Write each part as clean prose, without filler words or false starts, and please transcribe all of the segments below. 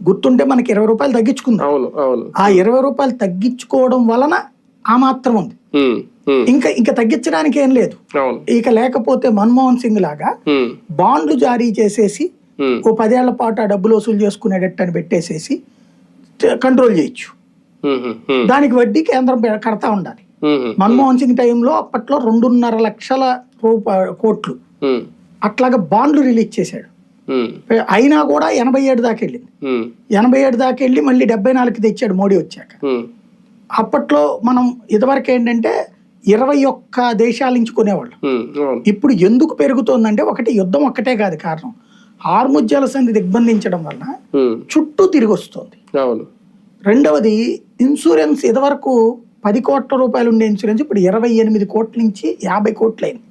గుర్తుంటే మనకి 20 రూపాయలు తగ్గించుకుందాం. ఆ 20 రూపాయలు తగ్గించుకోవడం వలన ఆ మాత్రం ఉంది. ఇంకా తగ్గించడానికి ఏం లేదు. ఇక లేకపోతే మన్మోహన్ సింగ్ లాగా బాండ్లు జారీ చేసేసి ఓ 10 ఏళ్ల పాటు ఆ డబ్బులు వసూలు చేసుకునేటట్టు అని పెట్టేసేసి కంట్రోల్ చేయొచ్చు. దానికి వడ్డీ కేంద్రం కడతా ఉండాలి. మన్మోహన్ సింగ్ టైంలో అప్పట్లో 2.5 లక్షల కోట్లు అట్లాగా బాండ్లు రిలీజ్ చేశాడు. అయినా కూడా 87 దాకా వెళ్ళింది. 87 దాకా వెళ్ళి మళ్ళీ 74కి తెచ్చాడు మోడీ వచ్చాక. అప్పట్లో మనం ఇదివరకు ఏంటంటే 21 దేశాల నుంచి కొనేవాళ్ళు. ఇప్పుడు ఎందుకు పెరుగుతోందంటే ఒకటి యుద్ధం ఒక్కటే కాదు కారణం, హార్ముజ్ జలసంధి దిగ్బంధించడం వలన చుట్టూ తిరిగి వస్తుంది. రెండవది ఇన్సూరెన్స్ ఇదివరకు 10 కోట్ల రూపాయలు ఉండే ఇన్సూరెన్స్ ఇప్పుడు 28 కోట్ల నుంచి 50 కోట్లు అయింది.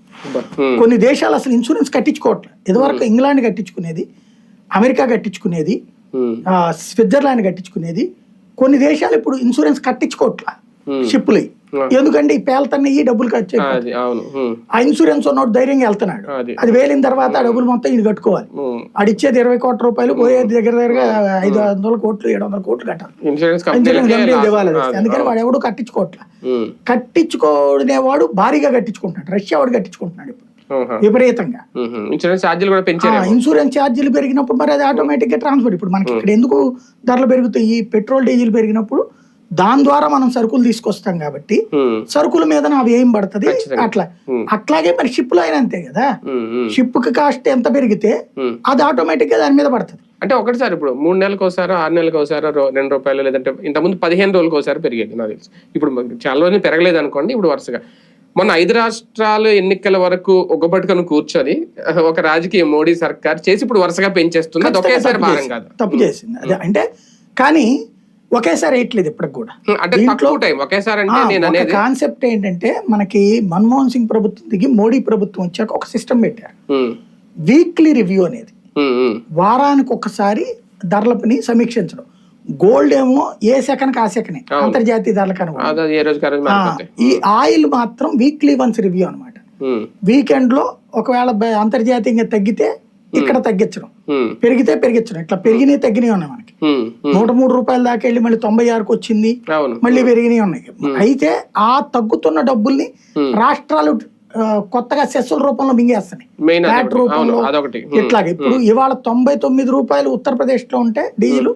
కొన్ని దేశాలు అసలు ఇన్సూరెన్స్ కట్టించుకోవట్లేదు. ఇదివరకు ఇంగ్లాండ్ కట్టించుకునేది, అమెరికా కట్టించుకునేది, స్విట్జర్లాండ్ కట్టించుకునేది. కొన్ని దేశాలు ఇప్పుడు ఇన్సూరెన్స్ కట్టించుకోవట్లా షిప్పులు. ఎందుకంటే ఈ పేలతన్న ఈ డబ్బులు ఖర్చు, ఆ ఇన్సూరెన్స్ ఉన్నోడు ధైర్యంగా వెళ్తున్నాడు. అది వేలిన తర్వాత ఆ డబ్బులు మొత్తం ఇది కట్టుకోవాలి. ఆడిచ్చేది 20 కోట్ల రూపాయలు, పోయేది దగ్గరగా 500 కోట్లు 700 కోట్లు కట్టాలి. ఇన్సూరెన్స్ కంపెనీ ఇవ్వాలి. అందుకని వాడు ఎవడు కట్టించుకోవట్లా. కట్టించుకునేవాడు భారీగా కట్టించుకుంటున్నాడు. రష్యా వాడు కట్టించుకుంటున్నాడు ఇప్పుడు విపరీతంగా. ఇన్సూరెన్స్ ఛార్జీలు పెరిగినప్పుడు మరి అది ఆటోమేటిక్ గా ట్రాన్స్ఫర్. ఇప్పుడు మనకి ఇక్కడ ఎందుకు ధరలు పెరుగుతాయి? పెట్రోల్ డీజిల్ పెరిగినప్పుడు దాని ద్వారా మనం సరుకులు తీసుకొస్తాం కాబట్టి సరుకుల మీద అవి ఏం పడుతుంది అట్లా. అట్లాగే మరి షిప్ లో అయినా అంతే కదా. షిప్ కి కాస్ట్ ఎంత పెరిగితే అది ఆటోమేటిక్ గా దాని మీద పడుతుంది. అంటే ఒకటిసారి ఇప్పుడు 3 నెలలకు ఒకసారి 6 నెలలకు ఒకసారి 2 రూపాయలు, లేదంటే ఇంతకుముందు 15 రోజులకు ఒకసారి పెరిగేది నాకు తెలుసు. ఇప్పుడు చాలా రోజులు పెరగలేదు అనుకోండి. ఇప్పుడు వరుసగా మొన్న 5 రాష్ట్రాలు ఎన్నికల వరకు ఒక్కబట్టుకొని కూర్చొని ఒక రాజకీయ మోడీ సర్కార్ చేసి ఇప్పుడు వరుసగా పెంచేస్తుంది. అది ఒకేసారి భారం కాదు, తప్పు చేసింది అదే. అంటే కానీ ఒకేసారి వేయట్లేదు ఇప్పటికి కూడా. కాన్సెప్ట్ ఏంటంటే మనకి మన్మోహన్ సింగ్ ప్రభుత్వం దిగి మోడీ ప్రభుత్వం వచ్చాక ఒక సిస్టమ్ పెట్టారు, వీక్లీ రివ్యూ అనేది. వారానికి ఒకసారి ధరలని సమీక్షించడం. గోల్డ్ ఏమో ఏ సెకండ్ ఆ సెకండ్ అంతర్జాతీయ ధరలకు అనుగుణంగా. ఈ ఆయిల్ మాత్రం వీక్లీ వన్స్ రివ్యూ అనమాట. వీకెండ్ లో ఒకవేళ అంతర్జాతీయంగా తగ్గితే ఇక్కడ తగ్గించడం, పెరిగితే పెరిగించడం. ఇట్లా పెరిగినాయి తగ్గినాయి ఉన్నాయి మనకి. 103 రూపాయల దాకా వెళ్ళి మళ్ళీ 96కు వచ్చింది, మళ్ళీ పెరిగినాయి ఉన్నాయి. అయితే ఆ తగ్గుతున్న డబ్బుల్ని రాష్ట్రాలు కొత్తగా సెస్సుల రూపంలో మింగేస్తున్నాయి, ఫ్యాట్ రూపంలో. ఇట్లాగే ఇప్పుడు ఇవాళ 99 రూపాయలు ఉత్తరప్రదేశ్ లో ఉంటే డీజిల్,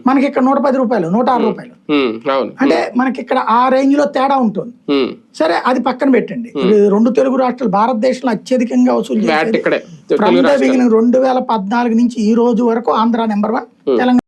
మనకి ఇక్కడ 110 రూపాయలు 106 రూపాయలు. అంటే మనకి ఇక్కడ ఆ రేంజ్ లో తేడా ఉంటుంది. సరే అది పక్కన పెట్టండి. 2 తెలుగు రాష్ట్రాలు భారతదేశంలో అత్యధికంగా వసూలు చేసేది 2014 నుంచి ఈ రోజు వరకు ఆంధ్ర నెంబర్ 1, తెలంగాణ